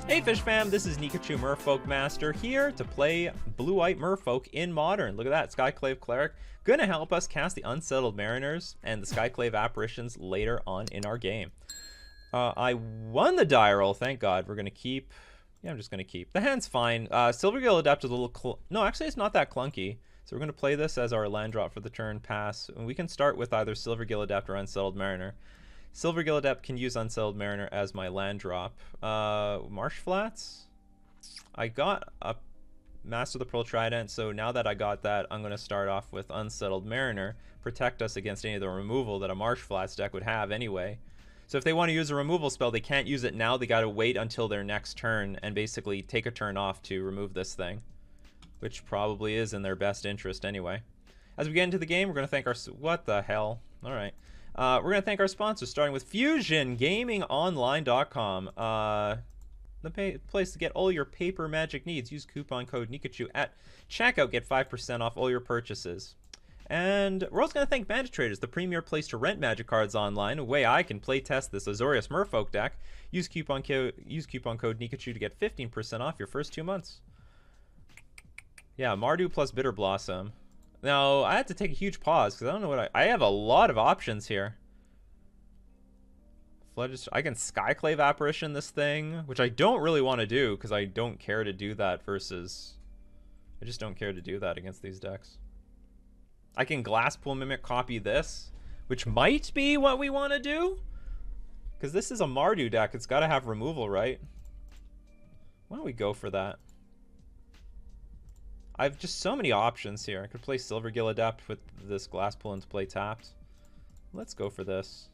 Hey Fish Fam, this is Nikachu Merfolk Master here to play Blue-White Merfolk in Modern. Look at that, Skyclave Cleric. Gonna help us cast the Unsettled Mariners and the Skyclave Apparitions later on in our game. I won the die roll, thank God. We're gonna keep... Yeah, I'm just gonna keep. The hand's fine. Silvergill Adept is a little... No, actually it's not that clunky. So we're gonna play this as our land drop for the turn pass. And we can start with either Silvergill Adept or Unsettled Mariner. Silvergill Adept can use Unsettled Mariner as my land drop. Marsh Flats? I got a Master of the Pearl Trident, so now that I got that, I'm going to start off with Unsettled Mariner. Protect us against any of the removal that a Marsh Flats deck would have anyway. So if they want to use a removal spell, they can't use it now. They got to wait until their next turn and basically take a turn off to remove this thing. Which probably is in their best interest anyway. As we get into the game, we're going to thank our... What the hell? Alright. We're going to thank our sponsors, starting with FusionGamingOnline.com. The place to get all your paper Magic needs. Use coupon code Nikachu at checkout. Get 5% off all your purchases. And we're also going to thank Bandit Traders, the premier place to rent Magic cards online. A way I can play test this Azorius Merfolk deck. Use coupon code Nikachu to get 15% off your first 2 months. Yeah, Mardu plus Bitter Blossom. Now, I had to take a huge pause because I don't know what I have a lot of options here. I can Skyclave Apparition this thing, which I don't really want to do because I don't care to do that versus... I just don't care to do that against these decks. I can Glasspool Mimic copy this, which might be what we want to do. Because this is a Mardu deck. It's got to have removal, right? Why don't we go for that? I have just so many options here. I could play Silvergill Adept with this Glasspool into play tapped. Let's go for this.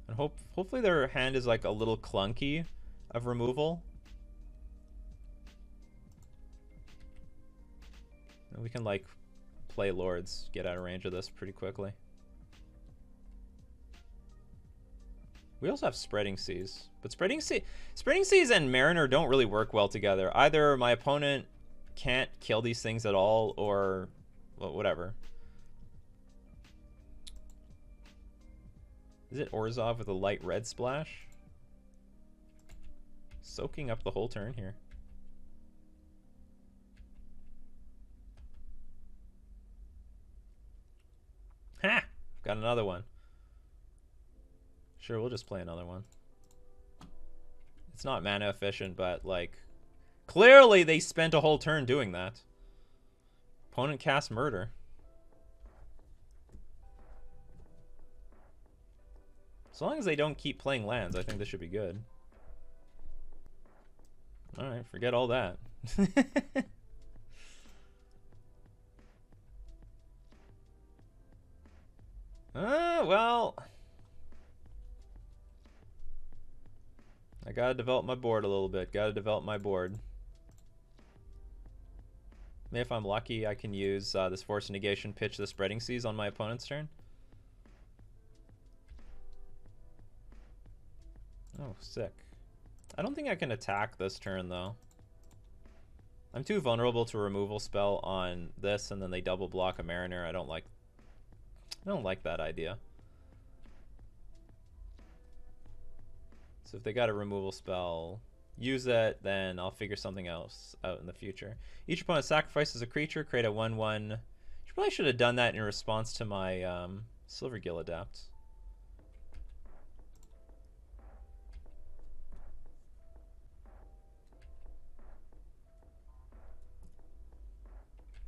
And hopefully their hand is like a little clunky of removal. And we can like play Lords, get out of range of this pretty quickly. We also have Spreading Seas. But Spreading Seas and Mariner don't really work well together. Either my opponent can't kill these things at all, or well, whatever. Is it Orzhov with a light red splash? Soaking up the whole turn here. Ha! Got another one. Sure, we'll just play another one. It's not mana efficient, but like... Clearly, they spent a whole turn doing that. Opponent cast Murder. As long as they don't keep playing lands, I think this should be good. Alright, forget all that. Well... I gotta develop my board a little bit. Gotta develop my board. Maybe if I'm lucky, I can use this Force Negation, pitch the Spreading Seas on my opponent's turn. Oh, sick. I don't think I can attack this turn, though. I'm too vulnerable to a removal spell on this, and then they double block a Mariner. I don't like that idea. So if they got a removal spell, use it, then I'll figure something else out in the future. Each opponent sacrifices a creature, create a 1/1. Probably should have done that in response to my Silvergill Adept.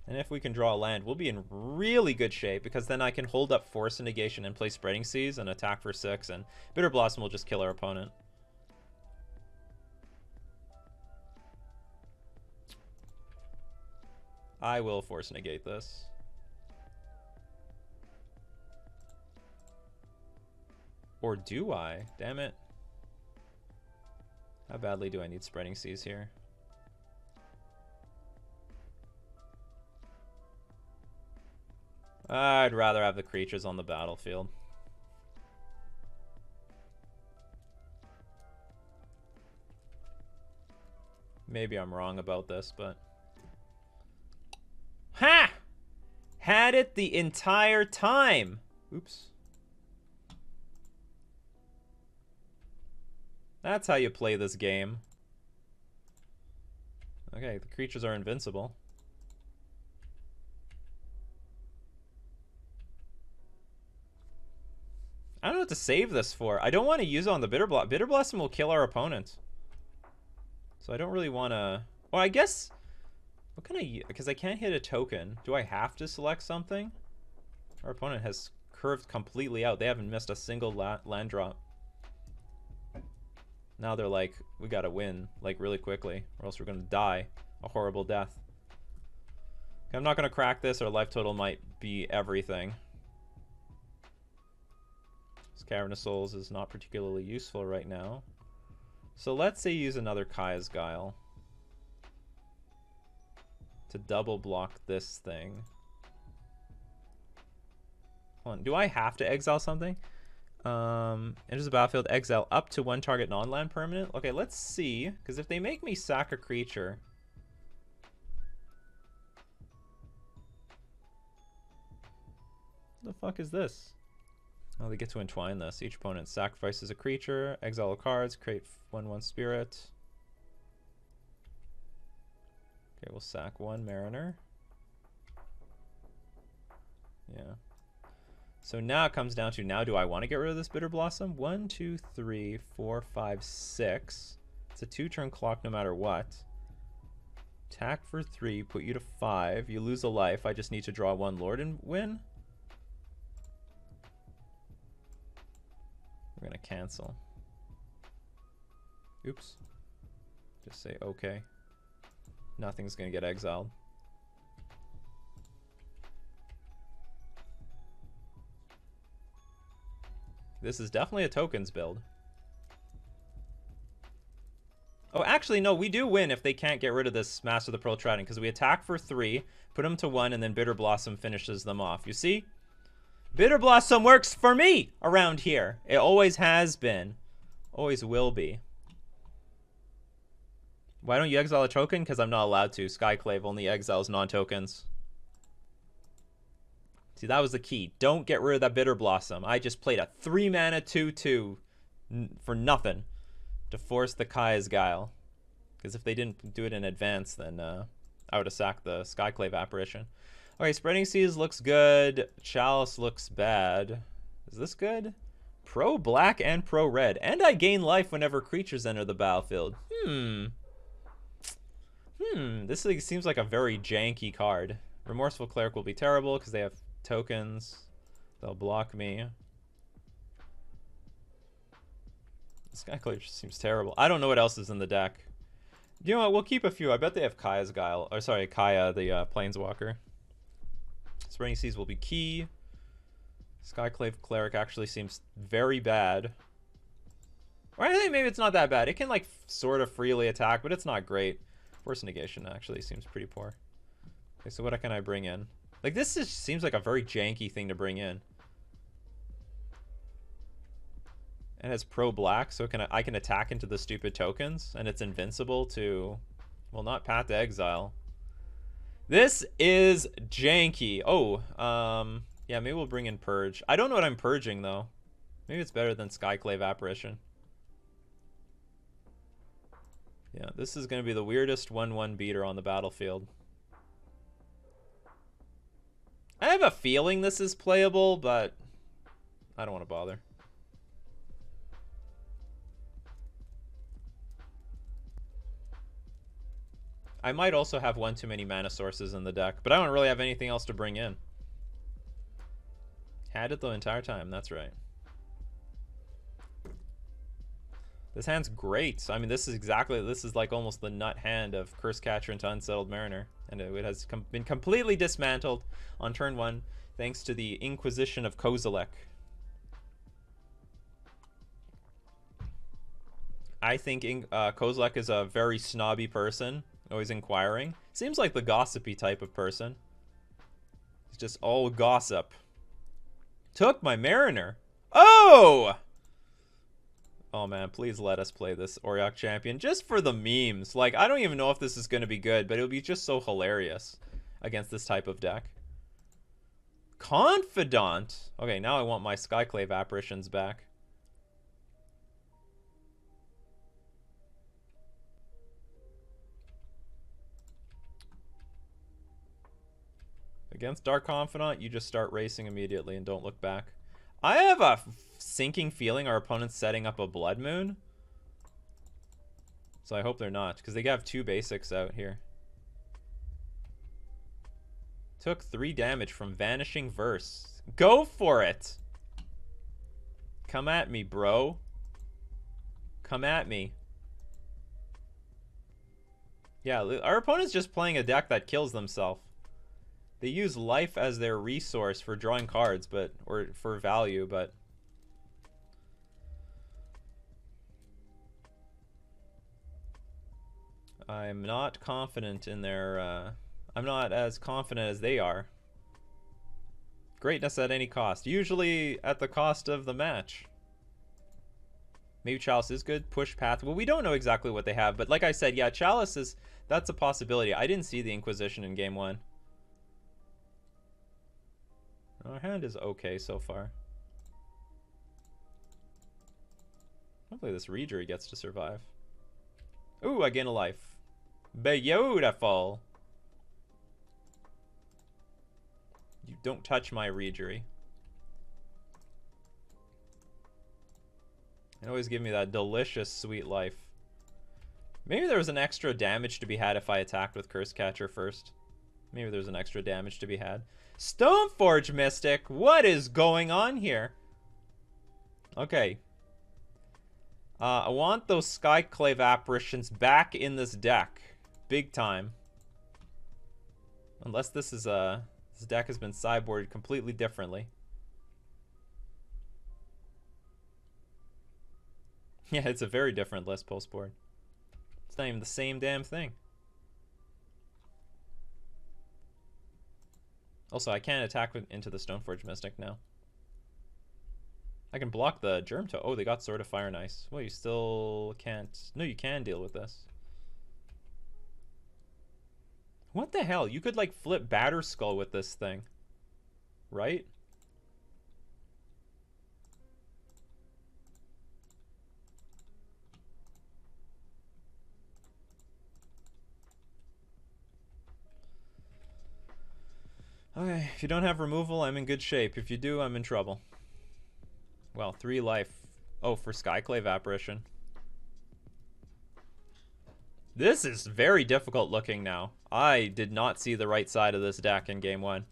And if we can draw a land, we'll be in really good shape, because then I can hold up Force Negation and play Spreading Seas and attack for 6, and Bitter Blossom will just kill our opponent. I will Force Negate this. Or do I? Damn it. How badly do I need Spreading Seas here? I'd rather have the creatures on the battlefield. Maybe I'm wrong about this, but... Ha! Had it the entire time! Oops. That's how you play this game. Okay, the creatures are invincible. I don't know what to save this for. I don't want to use it on the Bitter Blossom. Bitter Blossom will kill our opponent. So I don't really want to... Well, I guess... What can I... Because I can't hit a token. Do I have to select something? Our opponent has curved completely out. They haven't missed a single land drop. Now they're like, we gotta win, like, really quickly, or else we're gonna die a horrible death. I'm not gonna crack this. Our life total might be everything. This Cavernous Souls is not particularly useful right now. So let's say use another Kaya's Guile to double block this thing. Hold on, do I have to exile something? Enters the battlefield, exile up to one target non-land permanent. Okay, let's see, because if they make me sack a creature... What the fuck is this? Oh, they get to entwine this. Each opponent sacrifices a creature, exile cards, create 1/1 spirit. Okay, we'll sack one Mariner. Yeah. So now it comes down to, now do I want to get rid of this Bitter Blossom? 1, 2, 3, 4, 5, 6. It's a 2-turn clock no matter what. Attack for 3, put you to 5. You lose a life. I just need to draw 1 Lord and win. We're going to cancel. Oops. Just say okay. Nothing's going to get exiled. This is definitely a tokens build. Oh, actually, no, we do win if they can't get rid of this Master of the Pearl Trident, because we attack for 3, put them to 1, and then Bitter Blossom finishes them off. You see? Bitter Blossom works for me around here. It always has been. Always will be. Why don't you exile a token? Because I'm not allowed to. Skyclave only exiles non-tokens. See, that was the key. Don't get rid of that Bitter Blossom. I just played a 3-mana 2/2 for nothing to force the Kaya's Guile. Because if they didn't do it in advance, then I would have sacked the Skyclave Apparition. Okay, Spreading Seas looks good. Chalice looks bad. Is this good? Pro black and pro red. And I gain life whenever creatures enter the battlefield. This seems like a very janky card. Remorseful Cleric will be terrible because they have tokens. They'll block me. Skyclave just seems terrible. I don't know what else is in the deck. You know what? We'll keep a few. I bet they have Kaya's Guile. Or sorry, Kaya, the Planeswalker. Spreading Seas will be key. Skyclave Cleric actually seems very bad. Or I think maybe it's not that bad. It can, like, sort of freely attack, but it's not great. Force Negation actually seems pretty poor. Okay, so what can I bring in? Like, this just seems like a very janky thing to bring in. And it's pro black, so I can attack into the stupid tokens, and it's invincible to, well, not Path to Exile. This is janky. Oh, yeah, maybe we'll bring in Purge. I don't know what I'm purging, though. Maybe it's better than Skyclave Apparition. Yeah, this is going to be the weirdest 1/1 beater on the battlefield. I have a feeling this is playable, but I don't want to bother. I might also have one too many mana sources in the deck, but I don't really have anything else to bring in. Had it the entire time, that's right. This hand's great. I mean, this is like almost the nut hand of Curse Catcher into Unsettled Mariner. And it has been completely dismantled on turn 1 thanks to the Inquisition of Kozilek. I think Kozilek is a very snobby person, always inquiring. Seems like the gossipy type of person. He's just all gossip. Took my Mariner. Oh! Oh man, please let us play this Auriok Champion just for the memes. Like, I don't even know if this is going to be good, but it would be just so hilarious against this type of deck. Confidant. Okay, now I want my Skyclave Apparitions back. Against Dark Confidant, you just start racing immediately and don't look back. I have a sinking feeling our opponent's setting up a Blood Moon. So I hope they're not, because they have 2 basics out here. Took 3 damage from Vanishing Verse. Go for it! Come at me, bro. Come at me. Yeah, our opponent's just playing a deck that kills themselves. They use life as their resource for drawing cards, or for value, but I'm not confident in their I'm not as confident as they are. Greatness at any cost, usually at the cost of the match. Maybe Chalice is good. Push path. Well, we don't know exactly what they have, but like I said, yeah, Chalice is, that's a possibility. I didn't see the Inquisition in game 1. Our hand is okay so far. Hopefully this Rejury gets to survive. Ooh, I gain a life. Beautiful. You don't touch my Rejury. It always give me that delicious sweet life. Maybe there was an extra damage to be had if I attacked with Curse Catcher first. Maybe there's an extra damage to be had. Stoneforge Mystic, what is going on here? Okay. I want those Skyclave Apparitions back in this deck. Big time. Unless this is this deck has been sideboarded completely differently. Yeah, it's a very different list post board. It's not even the same damn thing. Also, I can't attack into the Stoneforge Mystic now. I can block the Germ Toe. Oh, they got Sword of Fire and Ice. Well, you still can't. No, you can deal with this. What the hell? You could, like, flip Batterskull with this thing. Right? Okay, if you don't have removal, I'm in good shape. If you do, I'm in trouble. Well, 3 life. Oh, for Skyclave Apparition. This is very difficult looking now. I did not see the right side of this deck in game 1.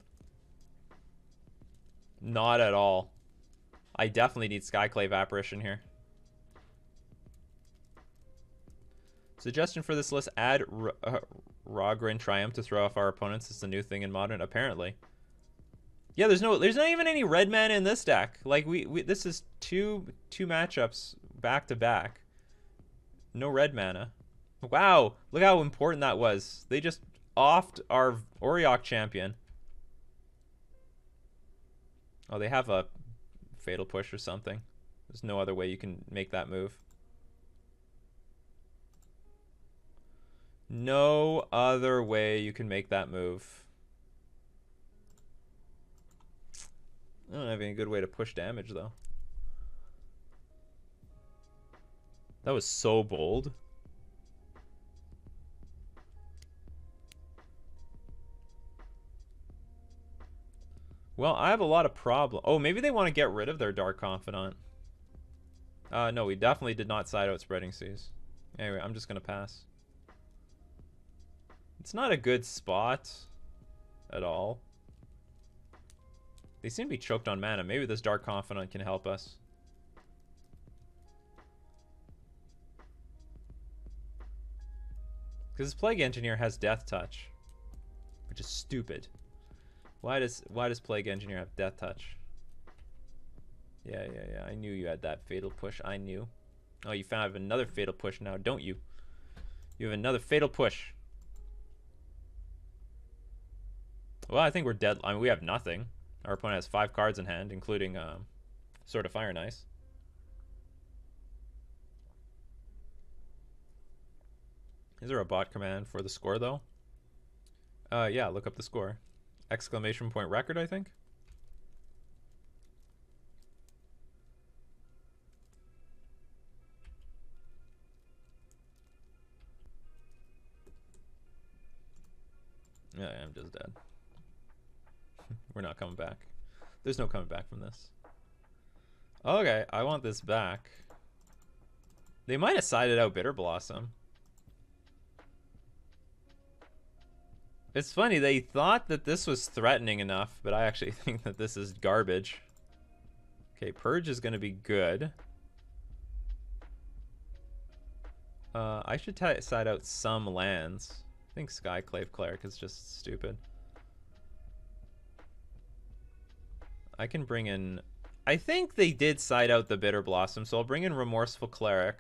Not at all. I definitely need Skyclave Apparition here. Suggestion for this list, add Rogrin Triumph to throw off our opponents. It's a new thing in Modern, apparently. Yeah, there's not even any red mana in this deck. Like this is two matchups back to back. No red mana. Wow, look how important that was. They just offed our Auriok champion. Oh, they have a Fatal Push or something. There's no other way you can make that move. No other way you can make that move. I don't have any good way to push damage, though. That was so bold. Well, I have a lot of problems. Oh, maybe they want to get rid of their Dark Confidant. No, we definitely did not side out Spreading Seas. Anyway, I'm just going to pass. It's not a good spot at all. They seem to be choked on mana. Maybe this Dark Confidant can help us. Because this Plague Engineer has Death Touch, which is stupid. Why does Plague Engineer have Death Touch? Yeah. I knew you had that Fatal Push. I knew. Oh, you found another Fatal Push now, don't you? You have another Fatal Push. Well, I think we're dead. I mean, we have nothing. Our opponent has 5 cards in hand, including Sword of Fire and Ice. Is there a bot command for the score, though? Yeah, look up the score. Exclamation point record, I think. Yeah, I'm just dead. We're not coming back. There's no coming back from this. Okay, I want this back. They might have sided out Bitter Blossom. It's funny, they thought that this was threatening enough, but I actually think that this is garbage. Okay, Purge is going to be good. I should side out some lands. I think Skyclave Cleric is just stupid. I can bring in... I think they did side out the Bitter Blossom, so I'll bring in Remorseful Cleric.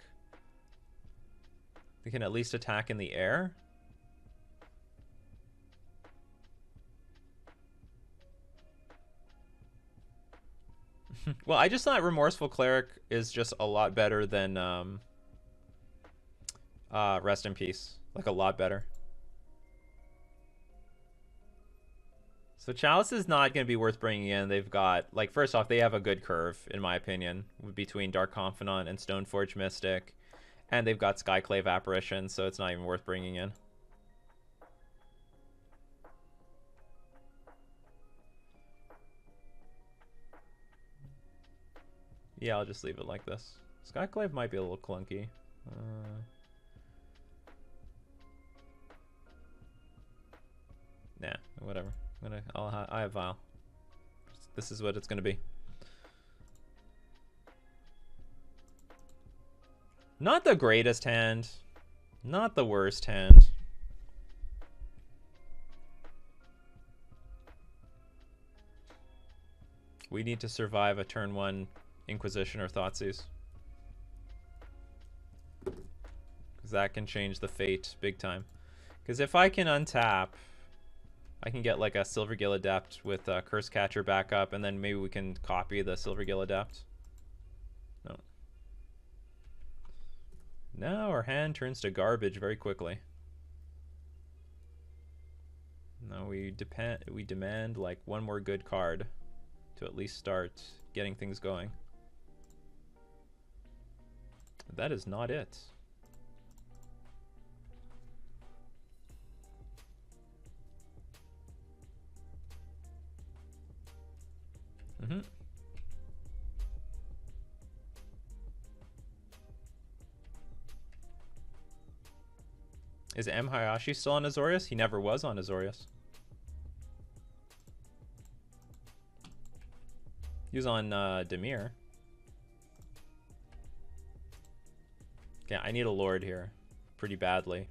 We can at least attack in the air. Well, I just thought Remorseful Cleric is just a lot better than Rest in Peace. Like, a lot better. So Chalice is not going to be worth bringing in. They've got, like, first off, they have a good curve, in my opinion, between Dark Confidant and Stoneforge Mystic. And they've got Skyclave Apparition, so it's not even worth bringing in. Yeah, I'll just leave it like this. Skyclave might be a little clunky. Nah, whatever. I have Vial. This is what it's gonna be. Not the greatest hand. Not the worst hand. We need to survive a turn 1 Inquisition or Thoughtseize. Because that can change the fate big time. Because if I can untap, I can get like a Silvergill Adept with Curse Catcher back up, and then maybe we can copy the Silvergill Adept. No. Now our hand turns to garbage very quickly. Now we demand like one more good card to at least start getting things going. That is not it. Is M. Hayashi still on Azorius? He never was on Azorius. He was on Dimir. Okay, I need a Lord here pretty badly.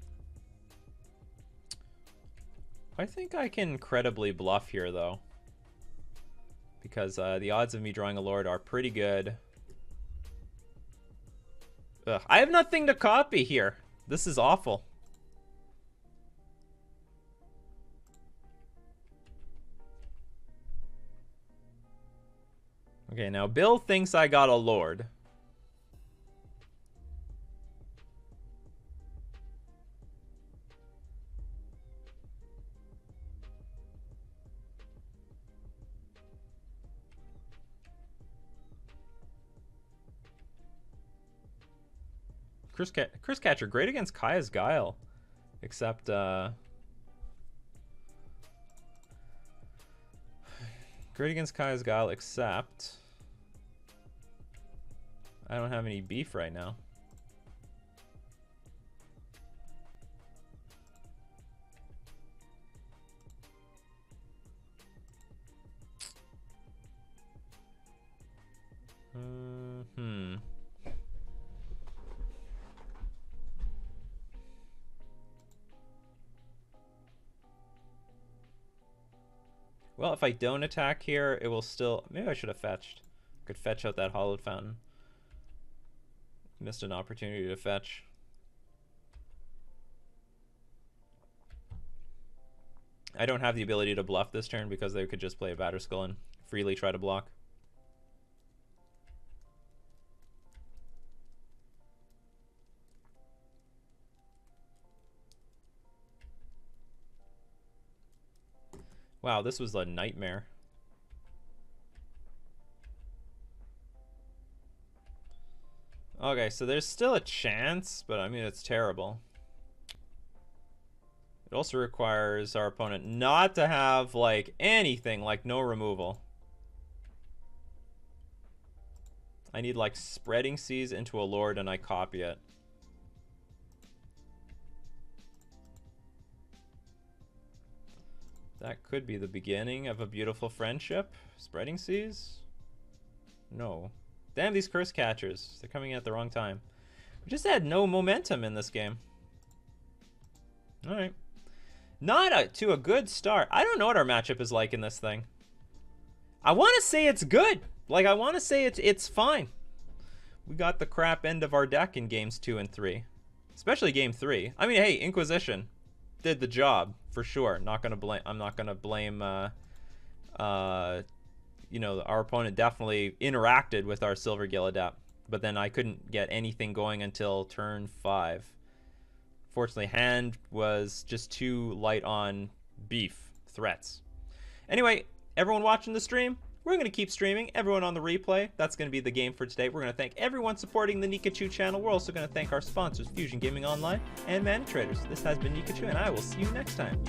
I think I can credibly bluff here, though. Because the odds of me drawing a Lord are pretty good. Ugh, I have nothing to copy here. This is awful. Okay, now Bill thinks I got a Lord. Chris Catcher, great against Kaya's Guile. Except, great against Kaya's Guile, except I don't have any beef right now. Well, if I don't attack here, it will still... Maybe I should have fetched. I could fetch out that Hollowed Fountain. Missed an opportunity to fetch. I don't have the ability to bluff this turn because they could just play a Batterskull and freely try to block. Wow, this was a nightmare. Okay, so there's still a chance, but I mean, it's terrible. It also requires our opponent not to have, like, anything, like no removal. I need, like, Spreading Seas into a Lord, and I copy it. That could be the beginning of a beautiful friendship. Spreading Seas? No. Damn, these curse catchers. They're coming in at the wrong time. We just had no momentum in this game. Alright. Not to a good start. I don't know what our matchup is like in this thing. I want to say it's good. Like, I want to say it's fine. We got the crap end of our deck in games 2 and 3. Especially game 3. I mean, hey, Inquisition did the job, for sure. I'm not going to blame, you know, our opponent definitely interacted with our Silvergill Adept. But then I couldn't get anything going until turn 5. Fortunately, hand was just too light on beef threats. Anyway, everyone watching the stream, we're going to keep streaming. Everyone on the replay, that's going to be the game for today. We're going to thank everyone supporting the Nikachu channel. We're also going to thank our sponsors, Fusion Gaming Online and Mana Traders. This has been Nikachu, and I will see you next time.